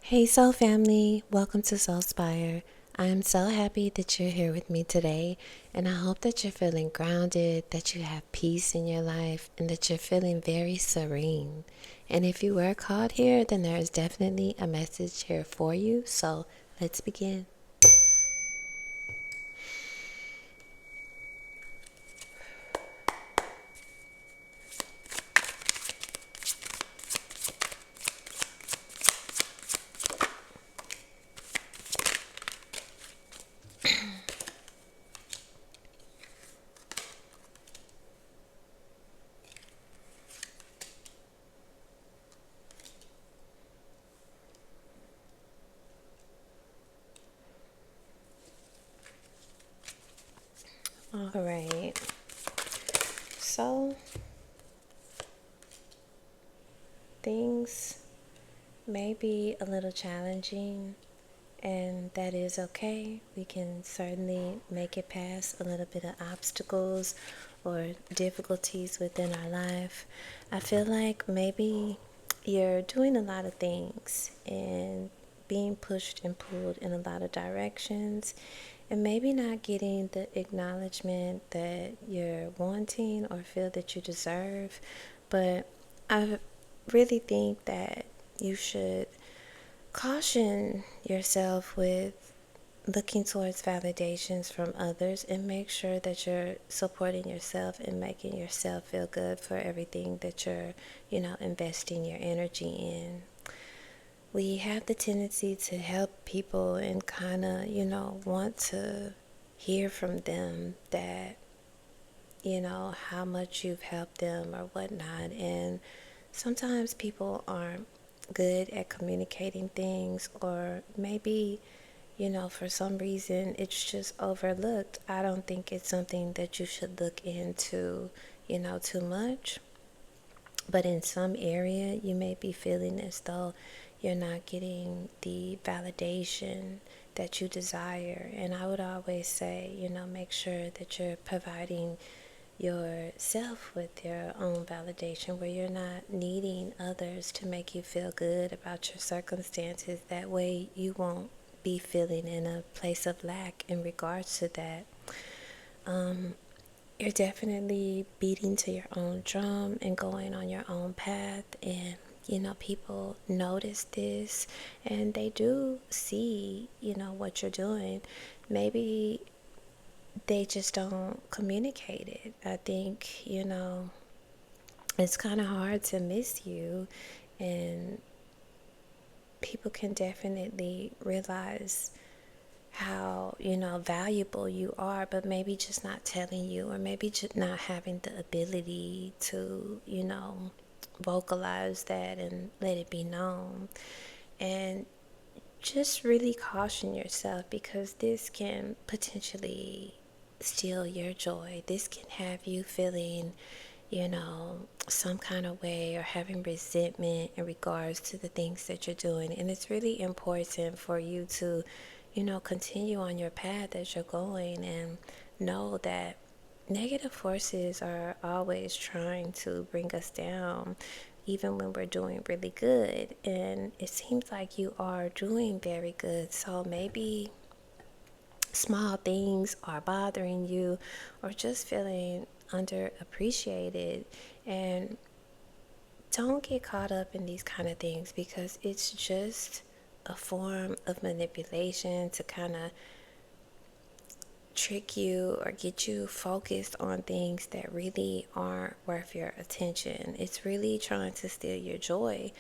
Hey Soul Family, welcome to Soulspire. I am so happy that you're here with me today, and I hope that you're feeling grounded, that you have peace in your life, and that you're feeling very serene. And if you were called here, then there is definitely a message here for you, so let's begin. All right, so things may be a little challenging, and that is okay. We can certainly make it past a little bit of obstacles or difficulties within our life. I feel like maybe you're doing a lot of things and being pushed and pulled in a lot of directions, and maybe not getting the acknowledgement that you're wanting or feel that you deserve. But I really think that you should caution yourself with looking towards validations from others, and make sure that you're supporting yourself and making yourself feel good for everything that you're, investing your energy in. We have the tendency to help people and kind of, want to hear from them that, how much you've helped them or whatnot. And sometimes people aren't good at communicating things, or maybe, for some reason it's just overlooked. I don't think it's something that you should look into, too much. But in some area, you may be feeling as though you're not getting the validation that you desire. And I would always say, make sure that you're providing yourself with your own validation, where you're not needing others to make you feel good about your circumstances. That way you won't be feeling in a place of lack in regards to that. You're definitely beating to your own drum and going on your own path, and people notice this, and they do see what you're doing. Maybe they just don't communicate it. I think, it's kind of hard to miss you, and people can definitely realize how, valuable you are, but maybe just not telling you, or maybe just not having the ability to, vocalize that and let it be known. And just really caution yourself, because this can potentially steal your joy. This can have you feeling, some kind of way, or having resentment in regards to the things that you're doing. And it's really important for you to, continue on your path as you're going, and know that negative forces are always trying to bring us down, even when we're doing really good. And it seems like you are doing very good. So maybe small things are bothering you, or just feeling underappreciated. And don't get caught up in these kind of things, because it's just a form of manipulation to kind of trick you or get you focused on things that really aren't worth your attention. It's really trying to steal your joy,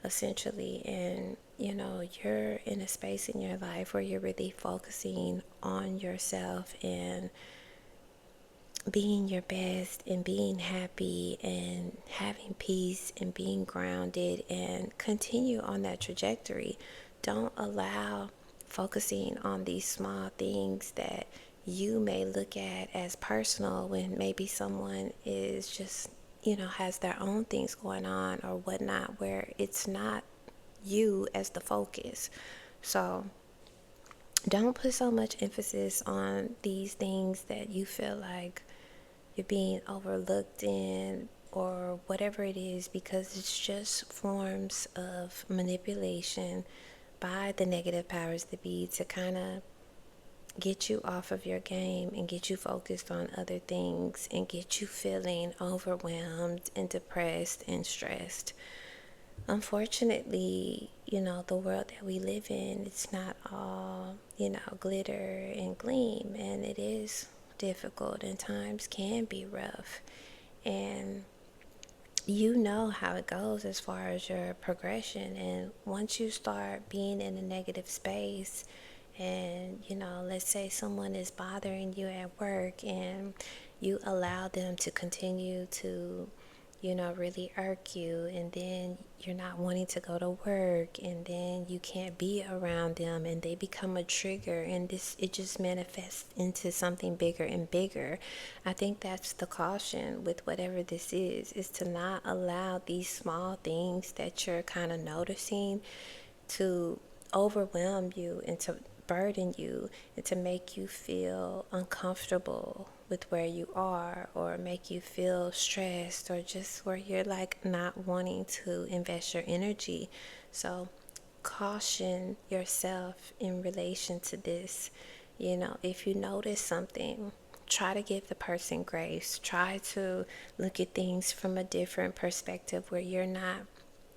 essentially. And you're in a space in your life where you're really focusing on yourself and being your best and being happy and having peace and being grounded, and continue on that trajectory. Don't allow focusing on these small things that you may look at as personal, when maybe someone is just, has their own things going on or whatnot, where it's not you as the focus. So don't put so much emphasis on these things that you feel like you're being overlooked in, or whatever it is, because it's just forms of manipulation by the negative powers that be to kind of get you off of your game and get you focused on other things and get you feeling overwhelmed and depressed and stressed. Unfortunately, the world that we live in, it's not all, glitter and gleam, and it is difficult and times can be rough. And you know how it goes as far as your progression. And once you start being in a negative space, and let's say someone is bothering you at work and you allow them to continue to really irk you, and then you're not wanting to go to work, and then you can't be around them, and they become a trigger, and it just manifests into something bigger and bigger. I think that's the caution with whatever this is to not allow these small things that you're kind of noticing to overwhelm you and to burden you and to make you feel uncomfortable with where you are, or make you feel stressed, or just where you're like not wanting to invest your energy. So caution yourself in relation to this. If you notice something, try to give the person grace. Try to look at things from a different perspective where you're not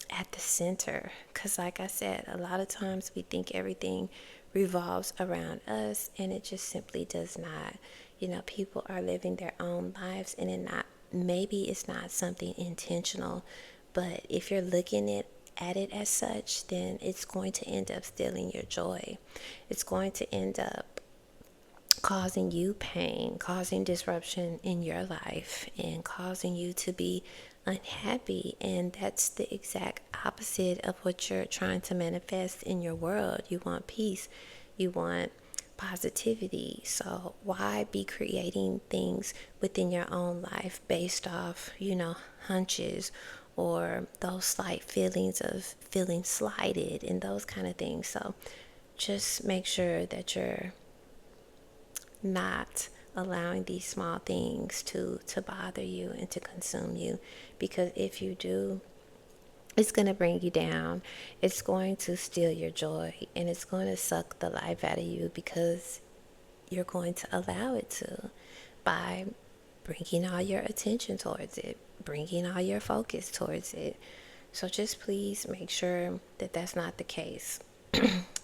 at the center. Because like I said, a lot of times we think everything revolves around us, and it just simply does not. People are living their own lives, and maybe it's not something intentional, but if you're looking at it as such, then it's going to end up stealing your joy. It's going to end up causing you pain, causing disruption in your life, and causing you to be unhappy. And that's the exact opposite of what you're trying to manifest in your world. You want peace, you want positivity. So why be creating things within your own life based off, hunches, or those slight feelings of feeling slighted and those kind of things? So just make sure that you're not allowing these small things to bother you and to consume you, because if you do, it's going to bring you down. It's going to steal your joy, and it's going to suck the life out of you, because you're going to allow it to, by bringing all your attention towards it, bringing all your focus towards it. So just please make sure that that's not the case.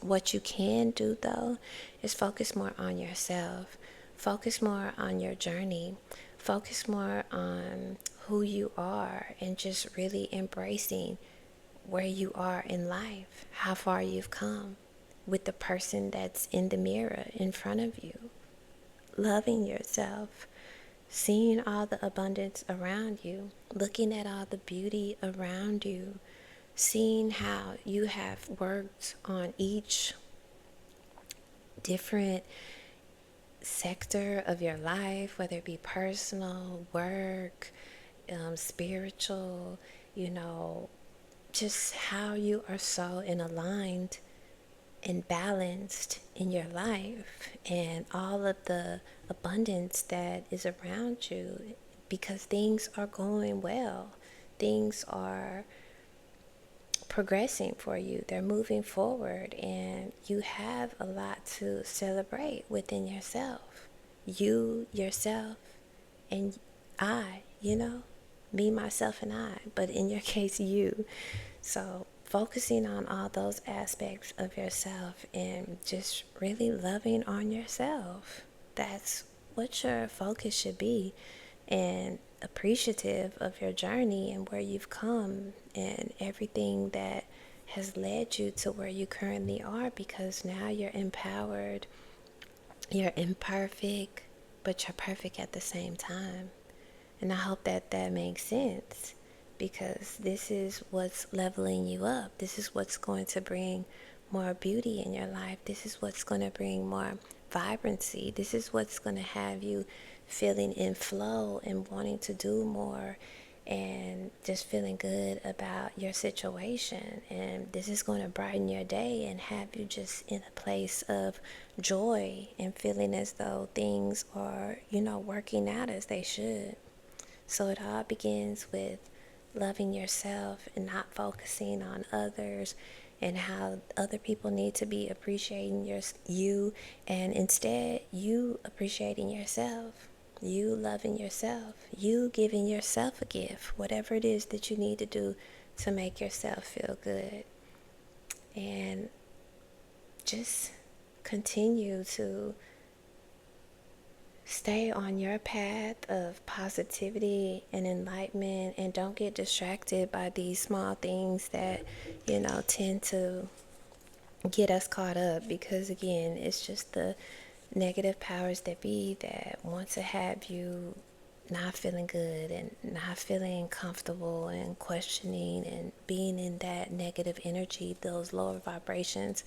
What you can do, though, is focus more on yourself. Focus more on your journey. Focus more on who you are, and just really embracing where you are in life, how far you've come with the person that's in the mirror in front of you. Loving yourself, seeing all the abundance around you, looking at all the beauty around you, seeing how you have worked on each different sector of your life, whether it be personal, work, spiritual, just how you are so aligned and balanced in your life, and all of the abundance that is around you, because things are going well. Things are progressing for you. They're moving forward, and you have a lot to celebrate within yourself. You, yourself, and I, me, myself, and I, but in your case, you. So focusing on all those aspects of yourself and just really loving on yourself. That's what your focus should be, and appreciative of your journey and where you've come and everything that has led you to where you currently are, because now you're empowered. You're imperfect, but you're perfect at the same time. And I hope that that makes sense, because this is what's leveling you up. This is what's going to bring more beauty in your life. This is what's going to bring more vibrancy. This is what's going to have you feeling in flow and wanting to do more, and just feeling good about your situation. And this is going to brighten your day and have you just in a place of joy and feeling as though things are, working out as they should. So it all begins with loving yourself and not focusing on others, and how other people need to be appreciating you, and instead you appreciating yourself, you loving yourself, you giving yourself a gift, whatever it is that you need to do to make yourself feel good. And just continue to stay on your path of positivity and enlightenment, and don't get distracted by these small things that, tend to get us caught up, because again, it's just the negative powers that be that want to have you not feeling good and not feeling comfortable and questioning and being in that negative energy, those lower vibrations.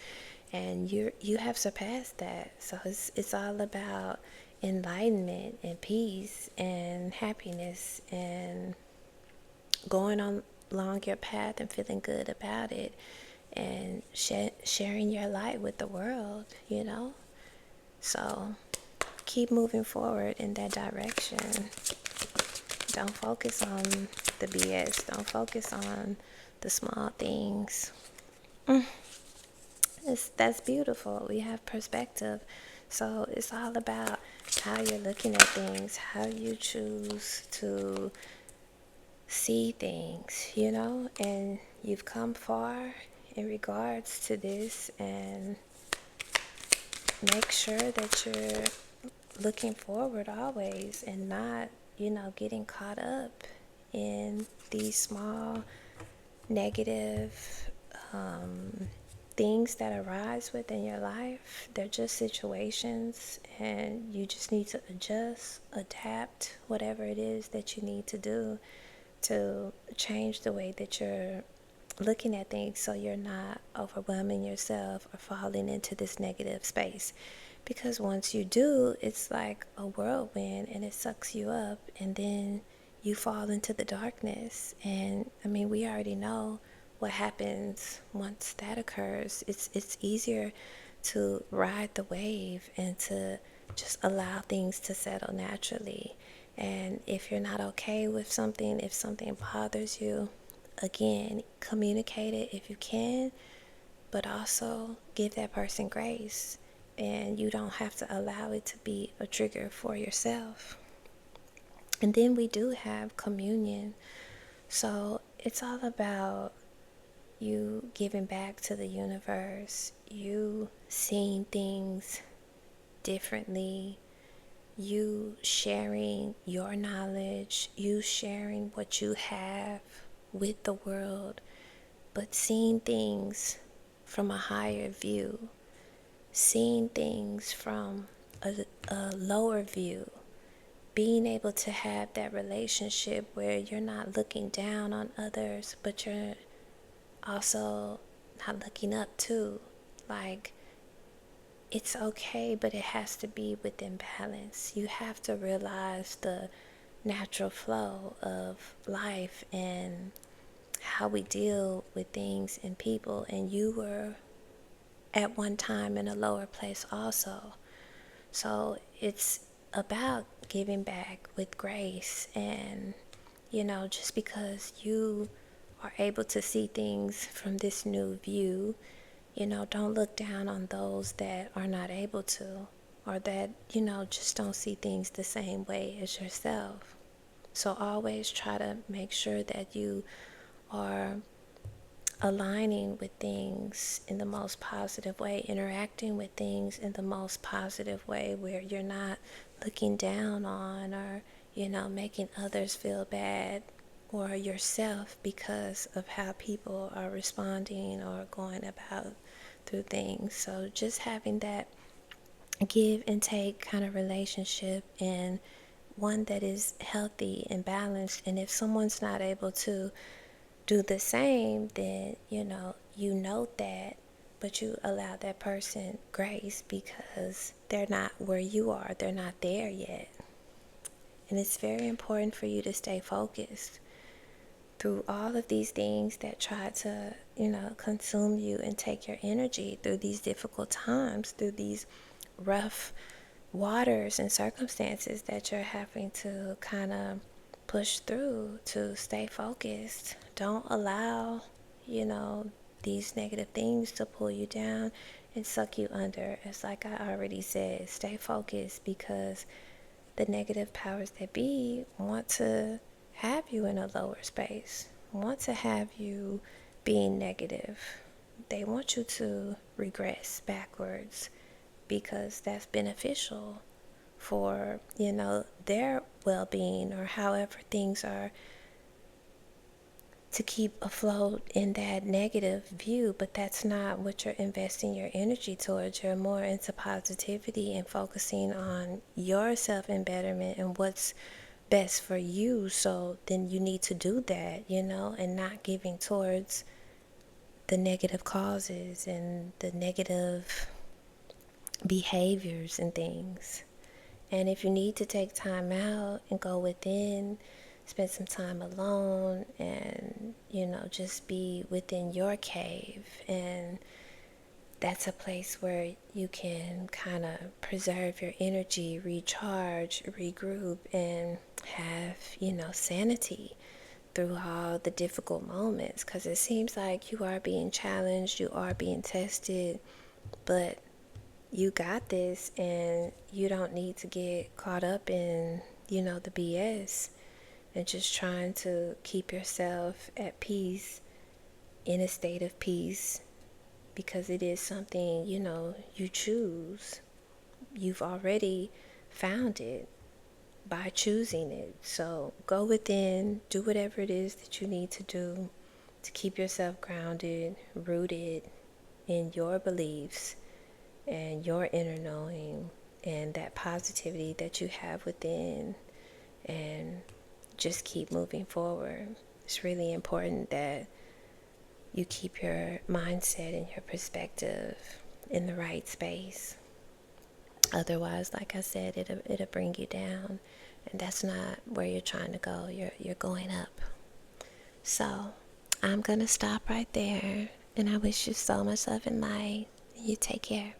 And you have surpassed that. So it's all about enlightenment and peace and happiness and going on along your path and feeling good about it, and sharing your light with the world. So keep moving forward in that direction. Don't focus on the BS. Don't focus on the small things. That's beautiful. We have perspective. So it's all about how you're looking at things, how you choose to see things. And you've come far in regards to this, and make sure that you're looking forward always, and not, getting caught up in these small negative things that arise within your life. They're just situations, and you just need to adjust, adapt, whatever it is that you need to do to change the way that you're looking at things, so you're not overwhelming yourself or falling into this negative space. Because once you do, it's like a whirlwind, and it sucks you up, and then you fall into the darkness. And I mean, we already know what happens once that occurs. It's easier to ride the wave and to just allow things to settle naturally. And if you're not okay with something, if something bothers you, again, communicate it if you can, but also give that person grace. And you don't have to allow it to be a trigger for yourself. And then we do have communion. So it's all about you giving back to the universe, you seeing things differently, you sharing your knowledge, you sharing what you have with the world, but seeing things from a higher view, seeing things from a lower view, being able to have that relationship where you're not looking down on others, but you're also not looking up too. Like, it's okay, but it has to be within balance. You have to realize the natural flow of life and how we deal with things and people. And you were at one time in a lower place also. So it's about giving back with grace. And, just because you are able to see things from this new view, don't look down on those that are not able to, or that, just don't see things the same way as yourself. So always try to make sure that you are aligning with things in the most positive way, interacting with things in the most positive way, where you're not looking down on, or, making others feel bad, or yourself, because of how people are responding or going about through things. So just having that give and take kind of relationship, and one that is healthy and balanced. And if someone's not able to do the same, then you note that, but you allow that person grace, because they're not where you are, they're not there yet. And it's very important for you to stay focused through all of these things that try to consume you and take your energy, through these difficult times, through these rough waters and circumstances that you're having to kind of push through, to stay focused. Don't allow, these negative things to pull you down and suck you under. It's like I already said, stay focused, because the negative powers that be want to have you in a lower space, want to have you being negative. They want you to regress backwards because that's beneficial for, their well-being, or however things are, to keep afloat in that negative view. But that's not what you're investing your energy towards. You're more into positivity and focusing on your self-embetterment and what's best for you. So then you need to do that, and not giving towards the negative causes and the negative behaviors and things. And if you need to take time out and go within, spend some time alone, and, just be within your cave. And that's a place where you can kind of preserve your energy, recharge, regroup, and have, sanity through all the difficult moments. Because it seems like you are being challenged, you are being tested, but you got this, and you don't need to get caught up in, the BS, and just trying to keep yourself at peace, in a state of peace, because it is something, you choose. You've already found it by choosing it. So go within, do whatever it is that you need to do to keep yourself grounded, rooted in your beliefs and your inner knowing and that positivity that you have within, and just keep moving forward. It's really important that you keep your mindset and your perspective in the right space. Otherwise, like I said, it'll bring you down, and that's not where you're trying to go. You're going up. So I'm gonna stop right there, and I wish you so much love and light. You take care.